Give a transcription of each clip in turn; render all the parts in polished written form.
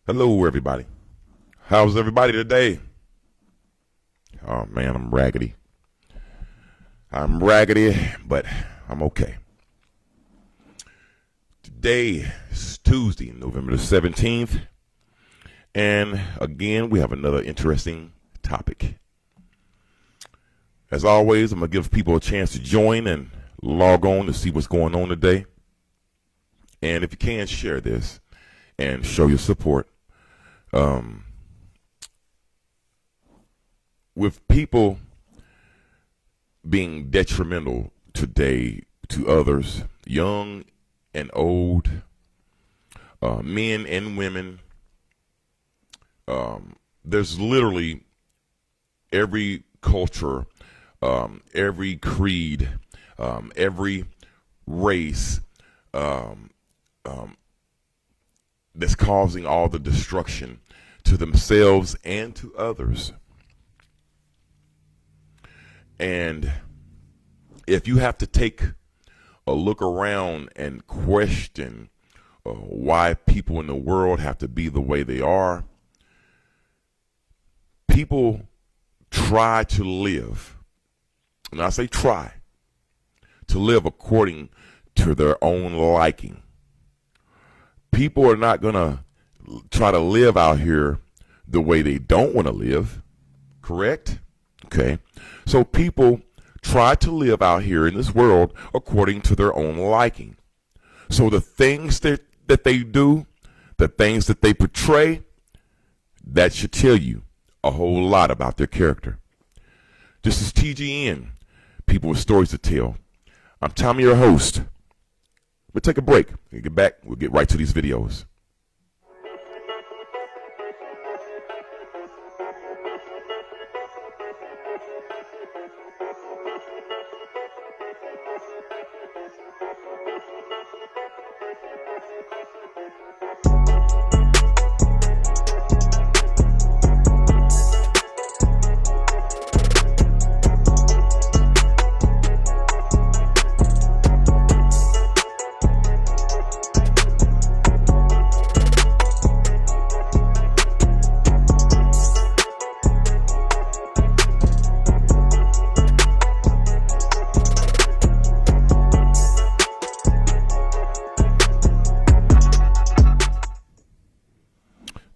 Hello, everybody. How's everybody today? Oh, man, I'm raggedy. But I'm okay. Today is Tuesday, November the 17th. And again, we have another interesting topic. As always, I'm going to give people a chance to join and log on to see what's going on today. And if you can, share this and show your support. With people being detrimental today to others, young and old, men and women, there's literally every culture, every creed, every race that's causing all the destruction to themselves and to others. And if you have to take a look around and question why people in the world have to be the way they are, people try to live, and I say try, to live according to their own liking. People are not going to try to live out here the way they don't want to live, correct? Okay. So people try to live out here in this world according to their own liking. So the things that they do, the things that they portray, that should tell you a whole lot about their character. This is TGN, People with Stories to Tell. I'm Tommy, your host. We'll take a break. We'll get back. We'll get right to these videos.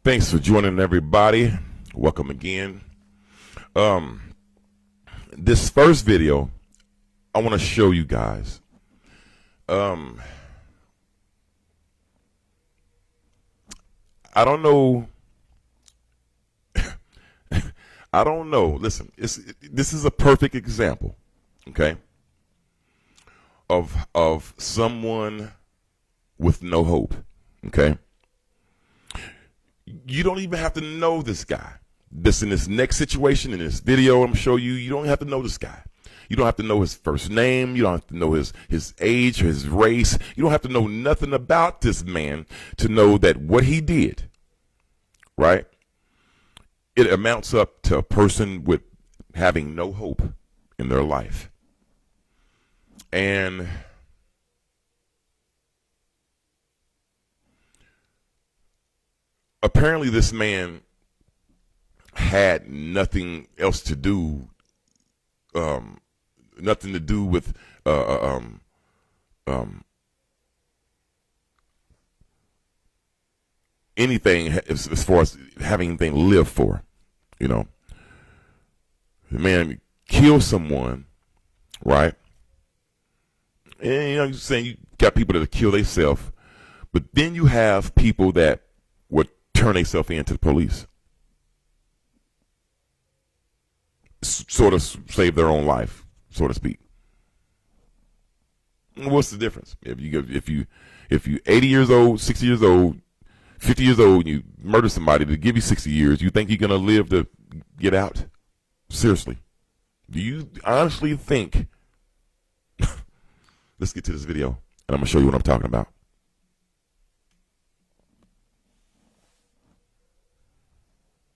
Thanks for joining, everybody. Welcome again. This first video, I want to show you guys. I don't know. I don't know. Listen, this is a perfect example, okay, of someone with no hope, okay? You don't even have to know this guy. This in this next situation, in this video I'm showing you, you don't have to know this guy. You don't have to know his first name. You don't have to know his age, his race. You don't have to know nothing about this man to know that what he did, right, it amounts up to a person with having no hope in their life. And apparently this man had nothing else to do, nothing to do with anything as far as having anything to live for, you know. The man killed someone, right? And, you know, you're saying you got people that kill themselves, but then you have people that would turn themselves in to the police, sort of save their own life, so to speak. What's the difference? If you 80 years old, 60 years old, 50 years old, and you murder somebody to give you 60 years, you think you're gonna live to get out? Seriously, do you honestly think? Let's get to this video, and I'm gonna show you what I'm talking about.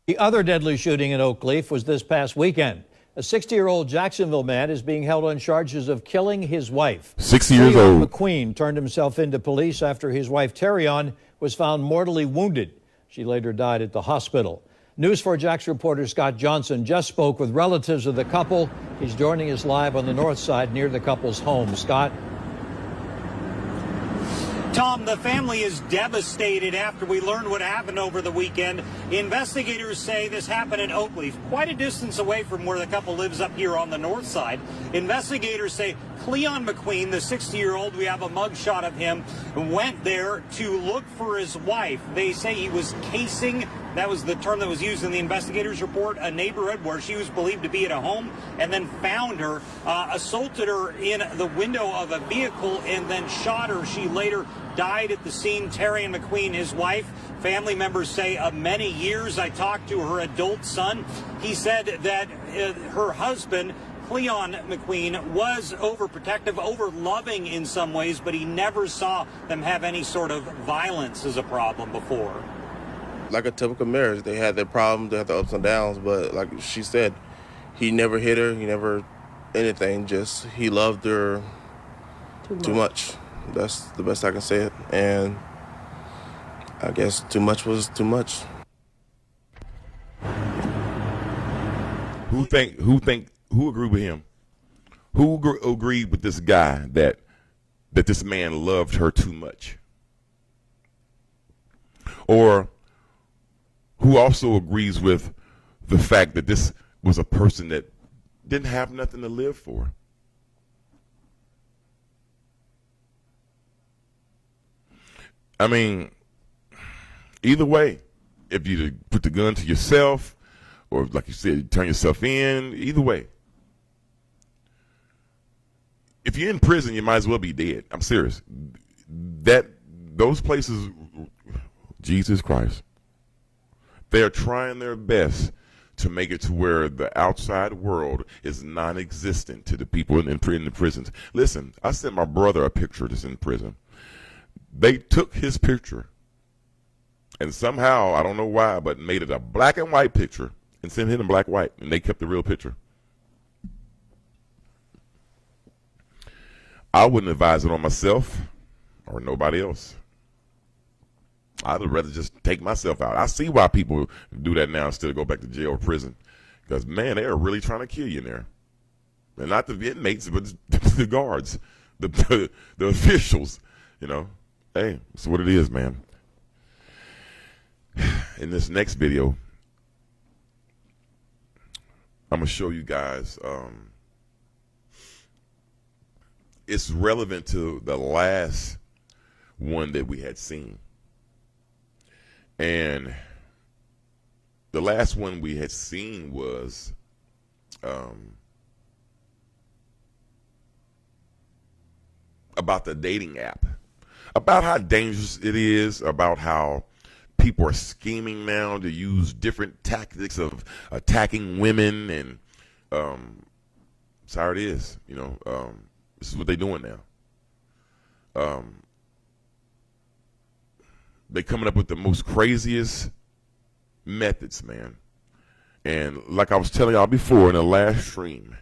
The other deadly shooting in Oak Leaf was this past weekend. A 60-year-old Jacksonville man is being held on charges of killing his wife. 60 years old. McQueen turned himself into police after his wife, Terrion, was found mortally wounded. She later died at the hospital. News 4 Jax reporter Scott Johnson just spoke with relatives of the couple. He's joining us live on the north side near the couple's home. Scott? Tom, the family is devastated after we learned what happened over the weekend. Investigators say this happened in Oakleaf, quite a distance away from where the couple lives up here on the north side. Investigators say Cleon McQueen, the 60-year-old, we have a mugshot of him, went there to look for his wife. They say he was casing, that was the term that was used in the investigators' report, a neighborhood where she was believed to be at a home, and then found her, assaulted her in the window of a vehicle, and then shot her. She later died at the scene. Terrian McQueen, his wife, family members say of many years. I talked to her adult son. He said that her husband, Cleon McQueen, was overprotective, over-loving in some ways, but he never saw them have any sort of violence as a problem before. Like a typical marriage, they had their problems, they had the ups and downs, but like she said, he never hit her, he never anything, just he loved her too much. That's the best I can say it, and I guess too much was too much. Who agreed with him? Who agreed with this guy that this man loved her too much? Or who also agrees with the fact that this was a person that didn't have nothing to live for? I mean, either way, if you put the gun to yourself, or like you said, turn yourself in, either way. If you're in prison, you might as well be dead. I'm serious. Those places, Jesus Christ, they are trying their best to make it to where the outside world is non-existent to the people in the prisons. Listen, I sent my brother a picture that's in prison. They took his picture and somehow, I don't know why, but made it a black and white picture and sent him in black and white, and they kept the real picture. I wouldn't advise it on myself or nobody else. I'd rather just take myself out. I see why people do that now instead of go back to jail or prison. Because, man, they are really trying to kill you in there. And not the inmates, but the guards, the officials, you know. Hey, it's what it is, man. In this next video, I'm going to show you guys, it's relevant to the last one that we had seen. And the last one we had seen was about the dating app, about how dangerous it is, about how people are scheming now to use different tactics of attacking women, and that's how it is, you know. This is what they're doing now. They're coming up with the most craziest methods, man. And like I was telling y'all before in the last stream,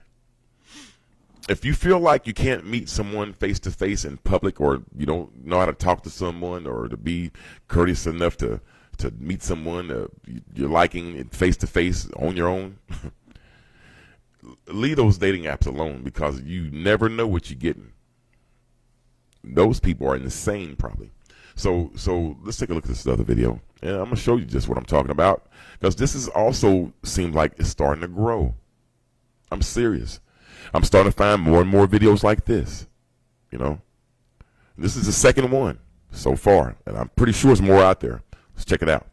if you feel like you can't meet someone face to face in public, or you don't know how to talk to someone, or to be courteous enough to meet someone you're liking face to face on your own, leave those dating apps alone, because you never know what you're getting. Those people are insane, probably. So let's take a look at this other video, and I'm gonna show you just what I'm talking about, because this is also seems like it's starting to grow. I'm serious. I'm starting to find more and more videos like this. You know, this is the second one so far, and I'm pretty sure there's more out there. Let's check it out.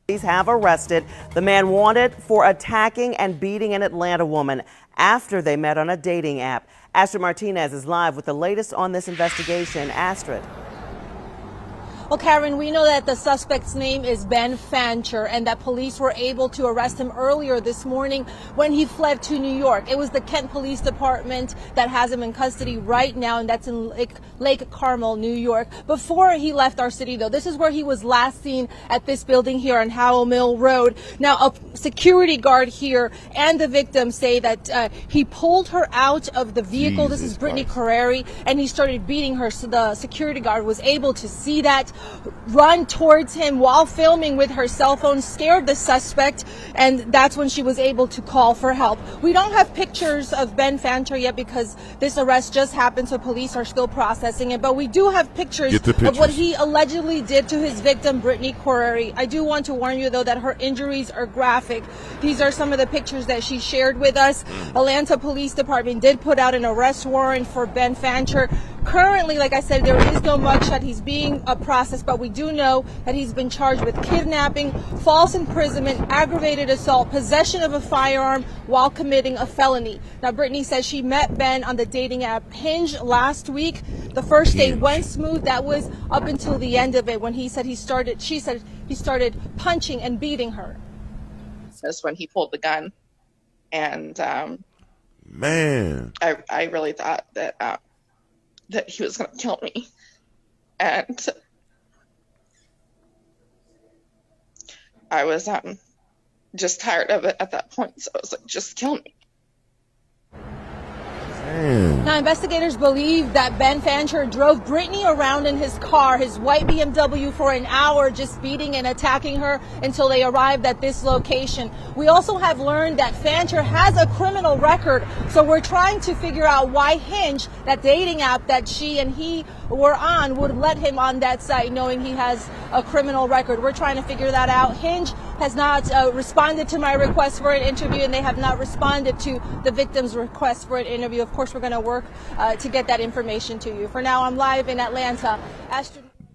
Police have arrested the man wanted for attacking and beating an Atlanta woman after they met on a dating app. Astrid Martinez is live with the latest on this investigation. Astrid. Well, Karen, we know that the suspect's name is Ben Fancher and that police were able to arrest him earlier this morning when he fled to New York. It was the Kent Police Department that has him in custody right now, and that's in Lake Carmel, New York. Before he left our city, though, this is where he was last seen at this building here on Howell Mill Road. Now, a security guard here and the victim say that he pulled her out of the vehicle. Jesus this is Brittany Christ. Carreri, and he started beating her. So the security guard was able to see that, run towards him while filming with her cell phone, scared the suspect, and that's when she was able to call for help. We don't have pictures of Ben Fancher yet because this arrest just happened, so police are still processing it, but we do have pictures of what he allegedly did to his victim, Brittany Carreri. I do want to warn you, though, that her injuries are graphic. These are some of the pictures that she shared with us. Atlanta Police Department did put out an arrest warrant for Ben Fancher. Currently, like I said, there is no mugshot. He's being processed, but we do know that he's been charged with kidnapping, false imprisonment, aggravated assault, possession of a firearm while committing a felony. Now, Brittany says she met Ben on the dating app Hinge last week. The first date went smooth. That was up until the end of it when she said he started punching and beating her. That's when he pulled the gun. And Man, I really thought that he was going to kill me. And I was just tired of it at that point. So I was like, just kill me. Now, investigators believe that Ben Fancher drove Brittany around in his car, his white BMW, for an hour, just beating and attacking her until they arrived at this location. We also have learned that Fancher has a criminal record, so we're trying to figure out why Hinge, that dating app that she and he were on, would let him on that site knowing he has a criminal record. We're trying to figure that out. Hinge has not responded to my request for an interview, and they have not responded to the victim's request for an interview. Of course, we're going to work to get that information to you. For now, I'm live in Atlanta.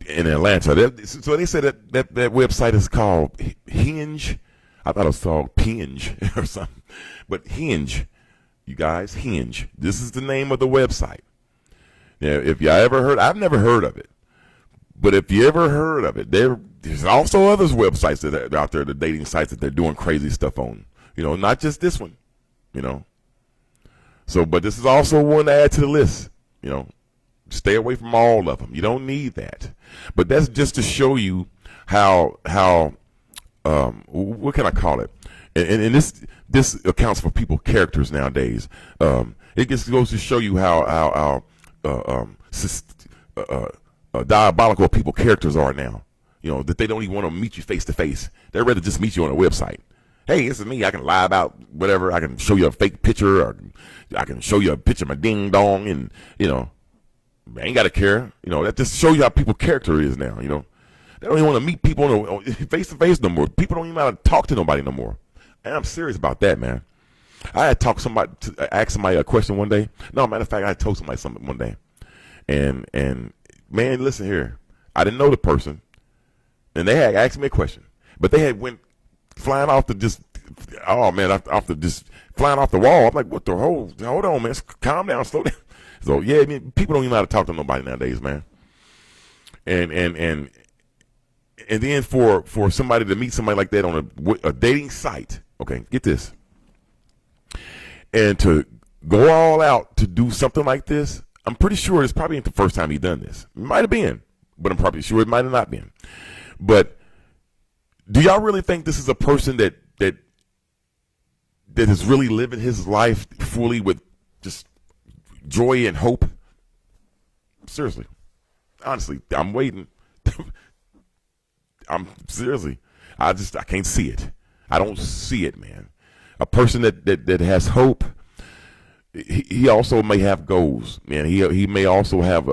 in Atlanta. So they said that website is called Hinge. I thought it was called Pinge or something. But Hinge, you guys, Hinge. This is the name of the website. Now, if you ever heard, I've never heard of it. But if you ever heard of it, there's also other websites that are out there, the dating sites that they're doing crazy stuff on. You know, not just this one, you know. So, but this is also one to add to the list, you know. Stay away from all of them. You don't need that. But that's just to show you how what can I call it? And this accounts for people's characters nowadays. It just goes to show you how diabolical people's characters are now. You know, that they don't even want to meet you face to face. They'd rather just meet you on a website. Hey, this is me. I can lie about whatever. I can show you a fake picture, or I can show you a picture of my ding dong, and you know, I ain't got to care. You know, that just shows you how people's character is now. You know, they don't even want to meet people face to face no more. People don't even know how to talk to nobody no more. And I'm serious about that, man. I had asked somebody a question one day. No, matter of fact, I told somebody something one day, and man, listen here. I didn't know the person, and they had asked me a question, but they had went flying off the flying off the wall. I'm like, what the whole? Hold on, man. Calm down, slow down. So yeah, I mean, people don't even know how to talk to nobody nowadays, man. And then for somebody to meet somebody like that on a dating site, okay, get this, and to go all out to do something like this, I'm pretty sure it's probably ain't the first time he done this. It might have been, but I'm probably sure it might have not been. But do y'all really think this is a person that is really living his life fully with just joy and hope? Seriously. Honestly, I'm waiting. I can't see it. I don't see it, man. A person that has hope, he also may have goals, man. He may also have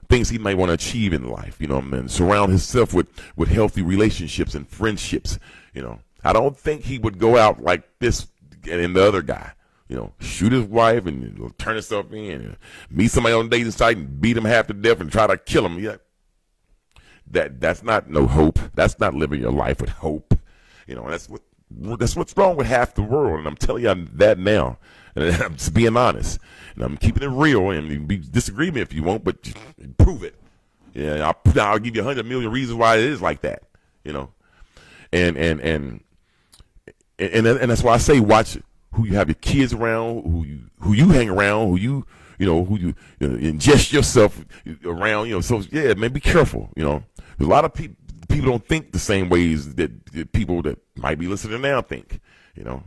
things he may want to achieve in life, you know, and surround himself with healthy relationships and friendships, you know. I don't think he would go out like this and the other guy, you know, shoot his wife and turn himself in and meet somebody on a dating site and beat him half to death and try to kill him. Yeah. That's not no hope. That's not living your life with hope. You know, that's what's wrong with half the world, and I'm telling you that now. And I'm just being honest, and I'm keeping it real. And you can disagree with me if you want, but prove it. Yeah, I'll give you 100 million reasons why it is like that. You know, and that's why I say watch who you have your kids around, who you hang around, who you ingest yourself around. You know, so yeah, man, be careful. You know, a lot of people don't think the same ways that people that might be listening now think. You know,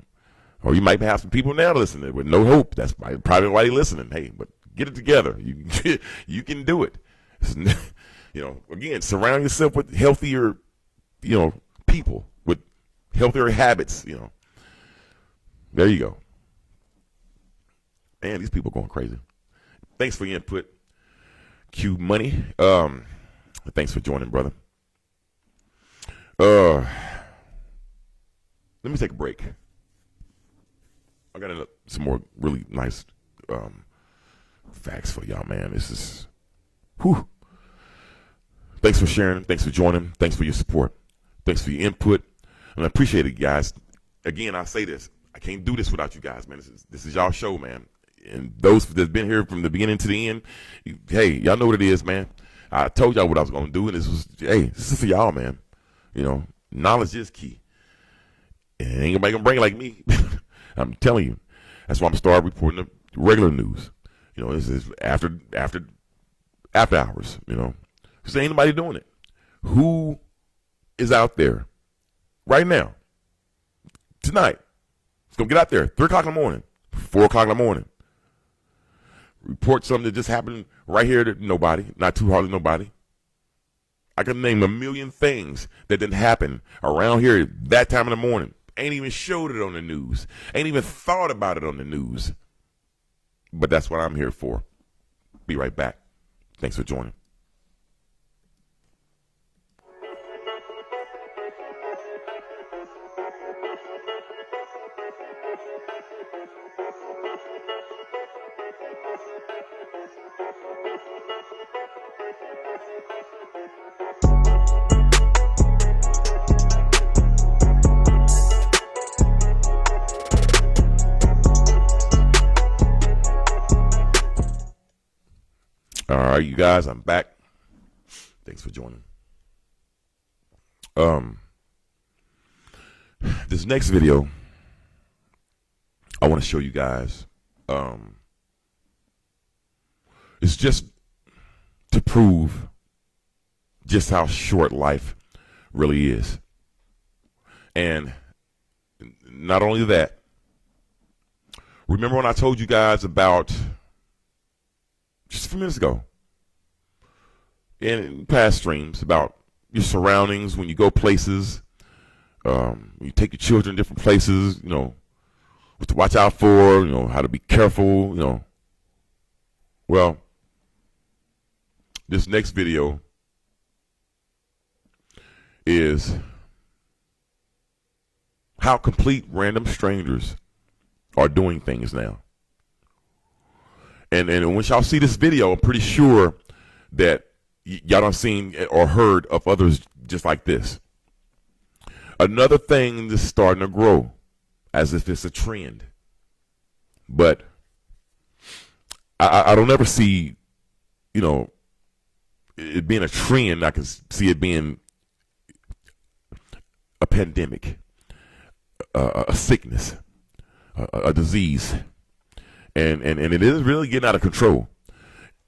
or you might have some people now listening with no hope. That's probably why they're listening. Hey, but get it together. You can do it. You know, again, surround yourself with healthier, people with healthier habits. You know, there you go. Man, these people are going crazy. Thanks for your input, Q Money. Thanks for joining, brother. Let me take a break. I got some more really nice facts for y'all, man. This is, whew. Thanks for sharing. Thanks for joining. Thanks for your support. Thanks for your input. And I appreciate it, guys. Again, I say this. I can't do this without you guys, man. This is y'all show, man. And those that's been here from the beginning to the end, hey, y'all know what it is, man. I told y'all what I was going to do, and this is for y'all, man. You know, knowledge is key. And ain't nobody going to bring it like me. I'm telling you. That's why I'm starting reporting the regular news. You know, this is after hours, you know. Because ain't nobody doing it. Who is out there right now, tonight? It's going to get out there, 3 o'clock in the morning, 4 o'clock in the morning. Report something that just happened right here to nobody, not too hard to nobody. I can name a million things that didn't happen around here at that time in the morning. Ain't even showed it on the news. Ain't even thought about it on the news. But that's what I'm here for. Be right back. Thanks for joining. All right, you guys, I'm back. Thanks for joining. This next video, I want to show you guys. It's just to prove just how short life really is. And not only that, remember when I told you guys about just a few minutes ago in past streams about your surroundings when you go places, you take your children different places, you know, what to watch out for, you know, how to be careful, you know. Well, this next video is how complete random strangers are doing things now. And once y'all see this video, I'm pretty sure that y'all done seen or heard of others just like this. Another thing that's starting to grow as if it's a trend. But I don't ever see, you know, it being a trend. I can see it being a pandemic, a sickness, a disease. And it is really getting out of control.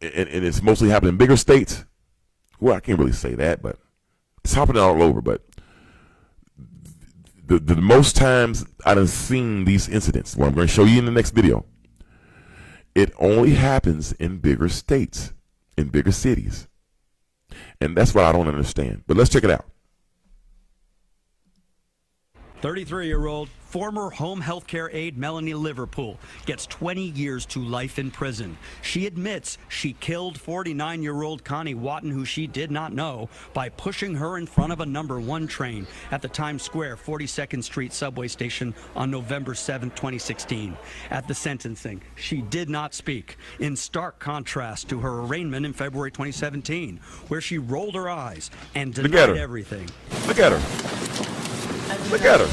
And it's mostly happening in bigger states. Well, I can't really say that, but it's happening all over. But the most times I've seen these incidents, what I'm going to show you in the next video, it only happens in bigger states, in bigger cities. And that's what I don't understand. But let's check it out. 33-year-old former home health care aide Melanie Liverpool gets 20 years to life in prison. She admits she killed 49-year-old Connie Watton, who she did not know, by pushing her in front of a number 1 train at the Times Square 42nd Street subway station on November 7, 2016. At the sentencing, she did not speak, in stark contrast to her arraignment in February 2017, where she rolled her eyes and denied everything. Look at her. Look at her.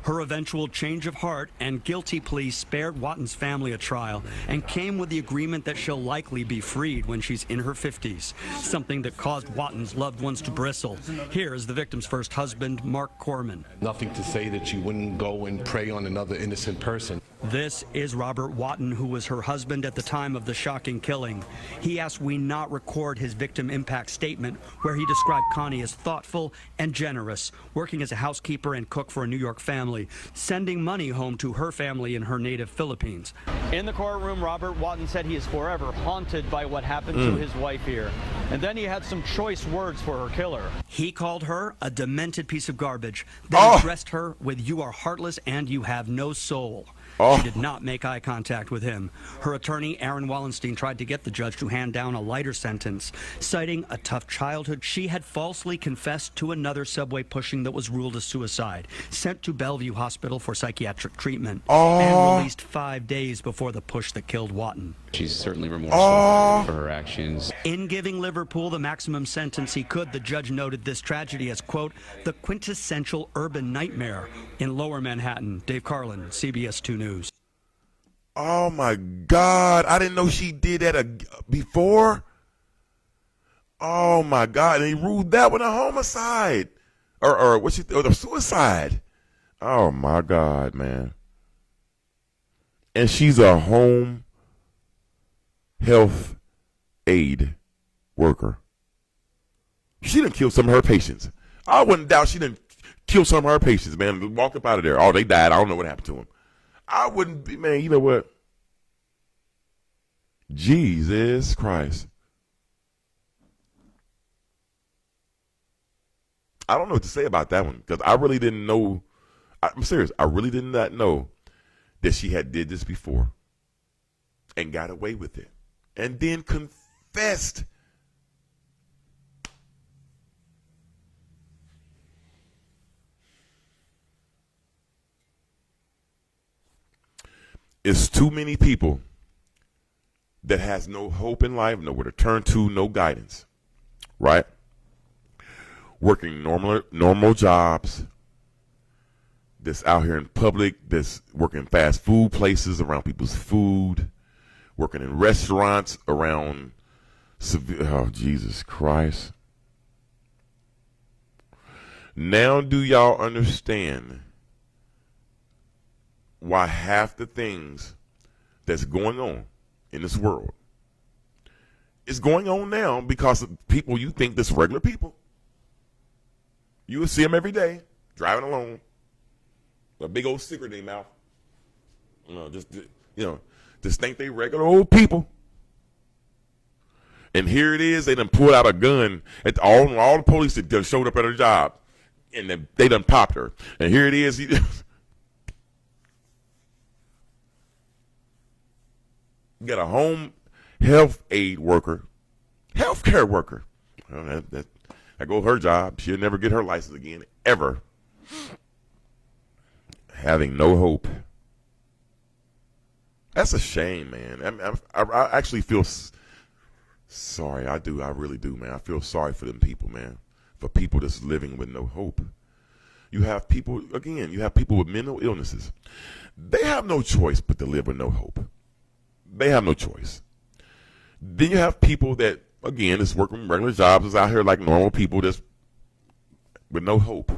Her eventual change of heart and guilty plea spared Watten's family a trial and came with the agreement that she'll likely be freed when she's in her 50s, something that caused Watten's loved ones to bristle. Here is the victim's first husband, Mark Corman. Nothing to say that you wouldn't go and prey on another innocent person. This is Robert Watten, who was her husband at the time of the shocking killing. He asked we not record his victim impact statement, where he described Connie as thoughtful and generous, working as a housekeeper and cook for a New York family, sending money home to her family in her native Philippines. In the courtroom, Robert Watten said he is forever haunted by what happened to his wife here. And then he had some choice words for her killer. He called her a demented piece of garbage, then addressed her with "You are heartless and you have no soul." She did not make eye contact with him. Her attorney, Aaron Wallenstein, tried to get the judge to hand down a lighter sentence, citing a tough childhood. She had falsely confessed to another subway pushing that was ruled a suicide, sent to Bellevue Hospital for psychiatric treatment, and released 5 days before the push that killed Watten. She's certainly remorseful for her actions. In giving Liverpool the maximum sentence he could, the judge noted this tragedy as, quote, the quintessential urban nightmare in Lower Manhattan. Dave Carlin, CBS 2 News. Oh my God! I didn't know she did that before. Oh my God! And he ruled that one a homicide, or the suicide. Oh my God, man! And she's a home health aid worker. She done killed some of her patients. I wouldn't doubt she done killed some of her patients, man. Walked up out of there. Oh, they died. I don't know what happened to them. I wouldn't be, man, you know what? Jesus Christ. I don't know what to say about that one because I really didn't know. I'm serious. I really did not know that she had did this before and got away with it and then confessed. It's too many people that has no hope in life, nowhere to turn to, no guidance, right? Working normal jobs, that's out here in public, that's working fast food places around people's food, working in restaurants around oh, Jesus Christ. Now do y'all understand why half the things that's going on in this world is going on now because of people you think that's regular people? You will see them every day driving along, a big old cigarette in their mouth. Just think they regular old people. And here it is, they done pulled out a gun at all the police that done showed up at her job, and then they done popped her. And here it is. You got a home health aid worker, healthcare worker. Well, that goes her job. She'll never get her license again, ever. Having no hope. That's a shame, man. I actually feel sorry. I do. I really do, man. I feel sorry for them people, man. For people that's living with no hope. You have people, again, with mental illnesses. They have no choice but to live with no hope. They have no choice. Then you have people that, again, is working regular jobs, is out here like normal people that's with no hope.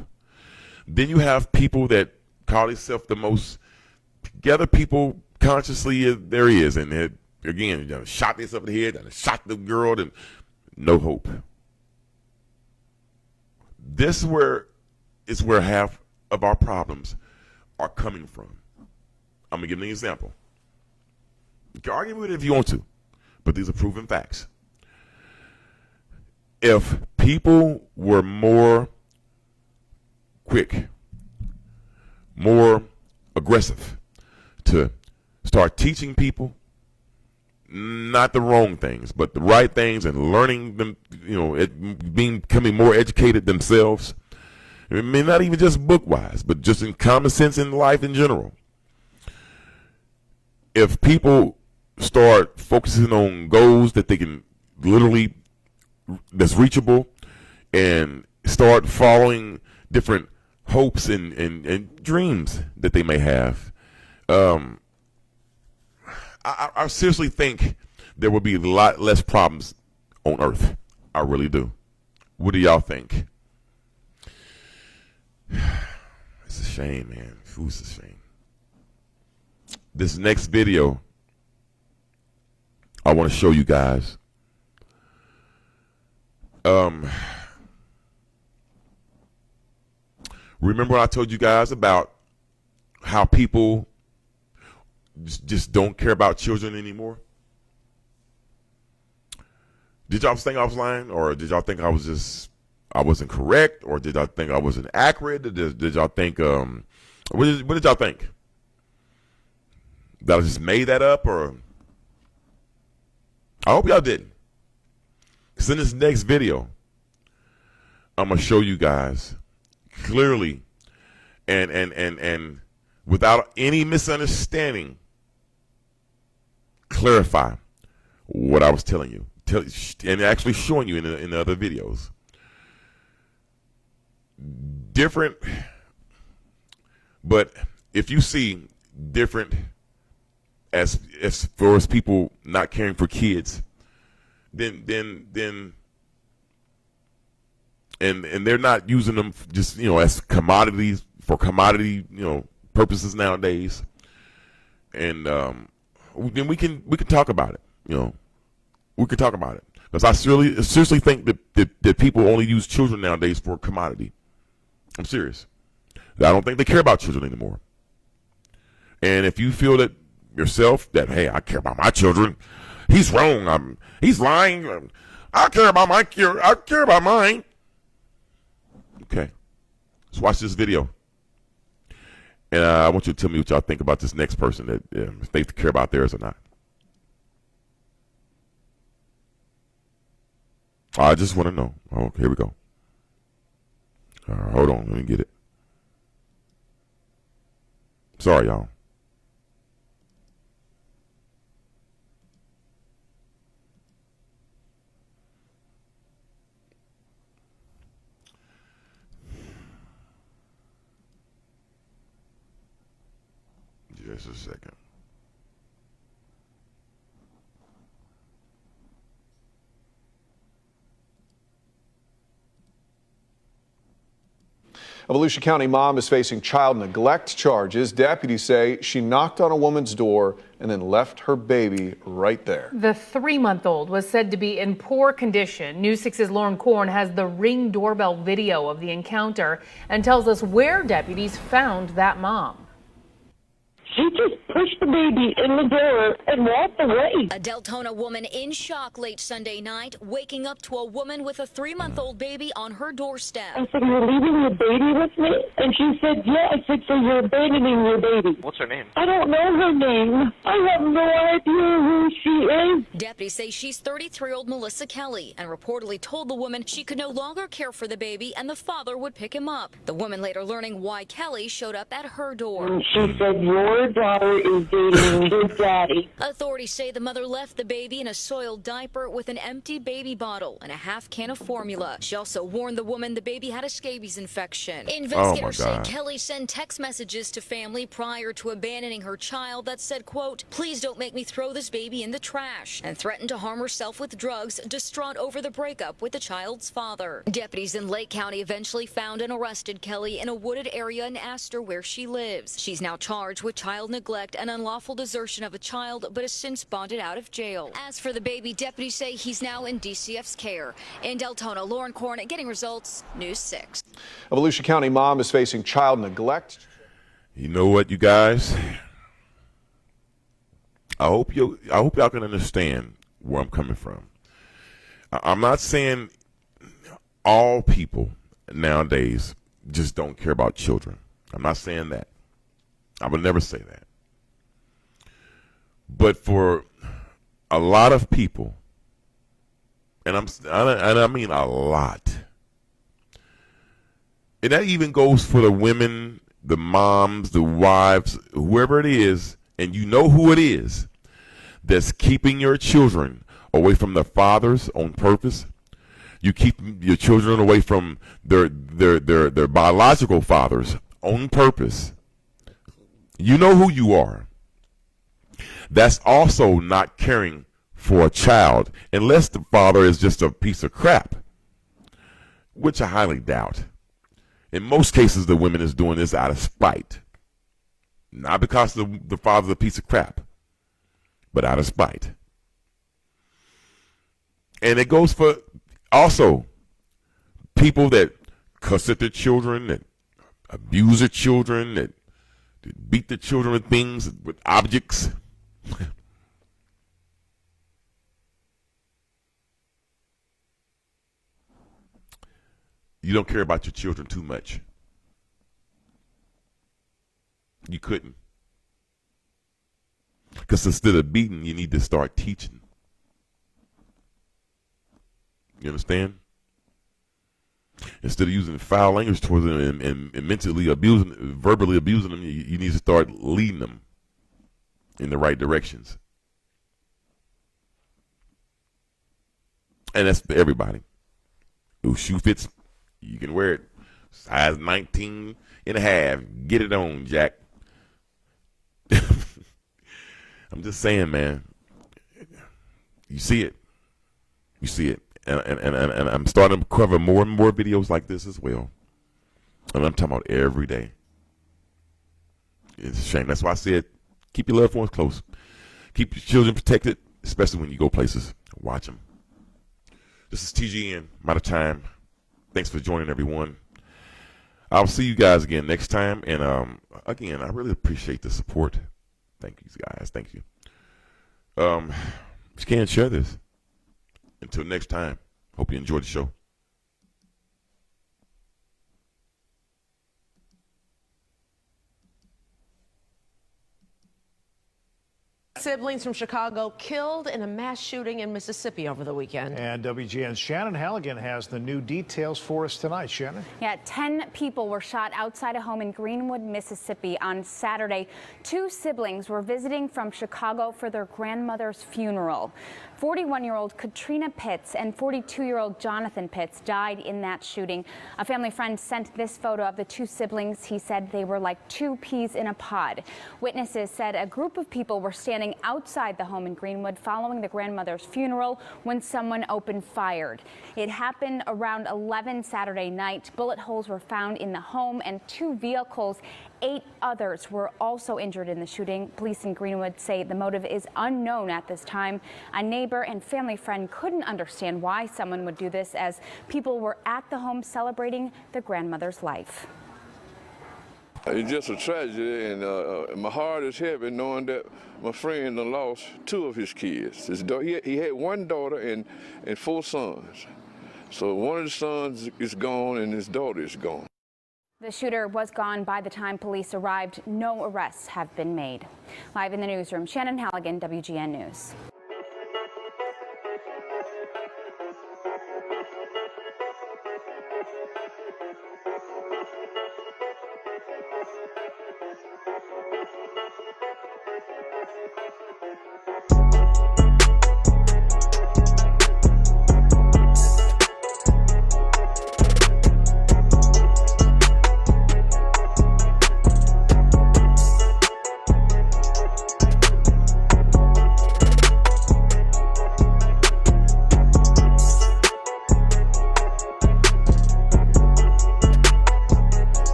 Then you have people that call themselves the most together people consciously there is. And they, again, shot themselves in the head, shot the girl, and no hope. This is where half of our problems are coming from. I'm going to give you an example. You can argue with it if you want to, but these are proven facts. If people were more quick, more aggressive to start teaching people not the wrong things, but the right things, and learning them, becoming more educated themselves, I mean, not even just book-wise, but just in common sense in life in general. If people start focusing on goals that they can literally, that's reachable, and start following different hopes and dreams that they may have. I seriously think there will be a lot less problems on Earth. I really do. What do y'all think? It's a shame, man. It's a shame. This next video I want to show you guys. Remember I told you guys about how people just don't care about children anymore? Did y'all think I was lying, or did y'all think I wasn't correct, or did y'all think I wasn't accurate? Did y'all think what did y'all think? That I just made that up, or I hope y'all didn't. Because in this next video, I'm gonna show you guys clearly and without any misunderstanding, clarify what I was telling you, and actually showing you in the other videos. Different, but if you see different as far as people not caring for kids, then and they're not using them just as commodities for commodity purposes nowadays, and then we can talk about it. We can talk about it, because I seriously think that people only use children nowadays for a commodity. I'm serious. I don't think they care about children anymore. And if you feel that yourself that, hey, I care about my children, he's wrong. He's lying. I care about my care. I care about mine. Okay, let's watch this video, and I want you to tell me what y'all think about this next person, that if they care about theirs or not. I just want to know. Oh, here we go. Hold on, let me get it. Sorry, y'all. Just a second. A Volusia County mom is facing child neglect charges. Deputies say she knocked on a woman's door and then left her baby right there. The 3-month-old was said to be in poor condition. News 6's Lauren Korn has the Ring doorbell video of the encounter and tells us where deputies found that mom. She just pushed the baby in the door and walked away. A Deltona woman in shock late Sunday night, waking up to a woman with a 3-month-old baby on her doorstep. I said, "You're leaving your baby with me?" And she said, "Yeah." I said, "So you're abandoning your baby?" What's her name? I don't know her name. I have no idea who she is. Deputies say she's 33-year-old Melissa Kelly and reportedly told the woman she could no longer care for the baby and the father would pick him up. The woman later learning why Kelly showed up at her door. And she said, "Your daughter is dating your daddy." Authorities say the mother left the baby in a soiled diaper with an empty baby bottle and a half can of formula. She also warned the woman the baby had a scabies infection. Investigators say Kelly sent text messages to family prior to abandoning her child that said, quote, "Please don't make me throw this baby in the trash," and threatened to harm herself with drugs, distraught over the breakup with the child's father. Deputies in Lake County eventually found and arrested Kelly in a wooded area in Astor where she lives. She's now charged with child neglect and unlawful desertion of a child, but has since bonded out of jail. As for the baby, deputies say he's now in DCF's care. In Deltona, Lauren Korn, Getting Results, News 6. A Volusia County mom is facing child neglect. You know what, you guys? I hope y'all can understand where I'm coming from. I'm not saying all people nowadays just don't care about children. I'm not saying that. I would never say that. But for a lot of people, and I mean a lot, and that even goes for the women, the moms, the wives, whoever it is, and you know who it is that's keeping your children away from their fathers on purpose. You keep your children away from their biological fathers on purpose. You know who you are. That's also not caring for a child, unless the father is just a piece of crap, which I highly doubt. In most cases, the women is doing this out of spite. Not because the father's a piece of crap, but out of spite. And it goes for also people that cuss at their children, that abuse their children, that beat their children with things, with objects. You don't care about your children too much. You couldn't. Because instead of beating, you need to start teaching. You understand? Instead of using foul language towards them and mentally abusing, verbally abusing them, you need to start leading them in the right directions. And that's for everybody. If shoe fits, you can wear it. Size 19 and a half. Get it on, Jack. I'm just saying, man. You see it. You see it. And I'm starting to cover more and more videos like this as well. And I'm talking about every day. It's a shame. That's why I said keep your loved ones close. Keep your children protected, especially when you go places. Watch them. This is TGN. I'm out of time. Thanks for joining, everyone. I'll see you guys again next time. And again, I really appreciate the support. Thank you, guys. Thank you. Just can't share this. Until next time, hope you enjoyed the show. Siblings from Chicago killed in a mass shooting in Mississippi over the weekend. And WGN's Shannon Halligan has the new details for us tonight. Shannon? Yeah, 10 people were shot outside a home in Greenwood, Mississippi on Saturday. 2 siblings were visiting from Chicago for their grandmother's funeral. 41-year-old Katrina Pitts and 42-year-old Jonathan Pitts died in that shooting. A family friend sent this photo of the 2 siblings. He said they were like 2 peas in a pod. Witnesses said a group of people were standing outside the home in Greenwood following the grandmother's funeral when someone opened fire. It happened around 11 Saturday night. Bullet holes were found in the home and 2 vehicles. 8 others were also injured in the shooting. Police in Greenwood say the motive is unknown at this time. A neighbor and family friend couldn't understand why someone would do this, as people were at the home celebrating their grandmother's life. It's just a tragedy, and my heart is heavy knowing that my friend lost 2 of his kids. He had 1 daughter and 4 sons. So one of the sons is gone and his daughter is gone. The shooter was gone by the time police arrived. No arrests have been made. Live in the newsroom, Shannon Halligan, WGN News.